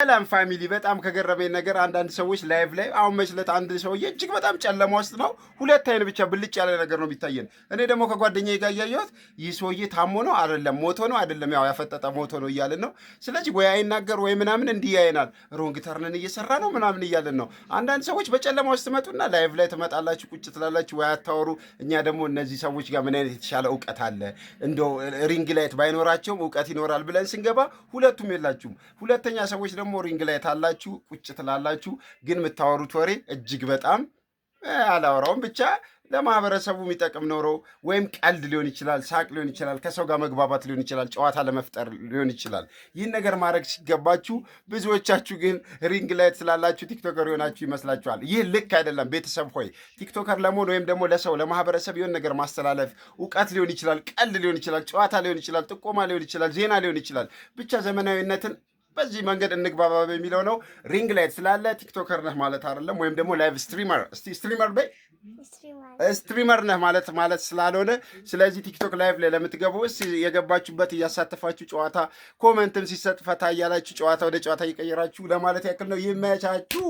ሰላም ፋሚሊ፣ በጣም ከገረመኝ ነገር አንዳንድ ሰዎች ላይቭ ላይ አሁን መችለት አንድ ሰውዬ እጅግ በጣም ጨለማ ውስጥ ነው፣ ሁለት አይን ብቻ ብልጭ ያለ ነገር ነው የሚታየን። እኔ ደግሞ ከጓደኛዬ ጋር እያየሁት ይህ ሰውዬ ታሞ ነው አይደለም ሞቶ ነው አይደለም፣ ያው ያፈጠጠ ሞቶ ነው እያልን ነው። ስለዚህ ወይ አይናገር ወይ ምናምን እንዲህ ያይናል፣ ሮንግ ተርንን እየሰራ ነው ምናምን እያልን ነው። አንዳንድ ሰዎች በጨለማ ውስጥ ትመጡና ላይቭ ላይ ትመጣላችሁ፣ ቁጭ ትላላችሁ፣ ወይ አታወሩ። እኛ ደግሞ እነዚህ ሰዎች ጋር ምን አይነት የተሻለ እውቀት አለ፣ እንደው ሪንግ ላይት ባይኖራቸውም እውቀት ይኖራል ብለን ስንገባ ሁለቱም የላችሁም። ሁለተኛ ሰዎች ደግሞ ሪንግ ላይ ታላችሁ ቁጭ ትላላችሁ፣ ግን የምታወሩት ወሬ እጅግ በጣም አላወራውም ብቻ ለማህበረሰቡ የሚጠቅም ኖሮ ወይም ቀልድ ሊሆን ይችላል፣ ሳቅ ሊሆን ይችላል፣ ከሰው ጋር መግባባት ሊሆን ይችላል፣ ጨዋታ ለመፍጠር ሊሆን ይችላል። ይህን ነገር ማድረግ ሲገባችሁ ብዙዎቻችሁ ግን ሪንግ ላይ ስላላችሁ ቲክቶከር የሆናችሁ ይመስላችኋል። ይህ ልክ አይደለም። ቤተሰብ ሆይ ቲክቶከር ለመሆን ወይም ደግሞ ለሰው ለማህበረሰብ የሆነ ነገር ማስተላለፍ እውቀት ሊሆን ይችላል፣ ቀልድ ሊሆን ይችላል፣ ጨዋታ ሊሆን ይችላል፣ ጥቆማ ሊሆን ይችላል፣ ዜና ሊሆን ይችላል። ብቻ ዘመናዊነትን በዚህ መንገድ እንግባባ የሚለው ነው። ሪንግ ላይት ስላለ ቲክቶከር ነህ ማለት አይደለም፣ ወይም ደግሞ ላይቭ ስትሪመር ስትሪመር በይ ስትሪመር ነህ ማለት ስላልሆነ፣ ስለዚህ ቲክቶክ ላይቭ ላይ ለምትገቡ የገባችሁበት እያሳተፋችሁ ጨዋታ ኮመንትም ሲሰጥ ፈታ እያላችሁ ጨዋታ ወደ ጨዋታ እየቀየራችሁ ለማለት ያክል ነው። ይመቻችሁ።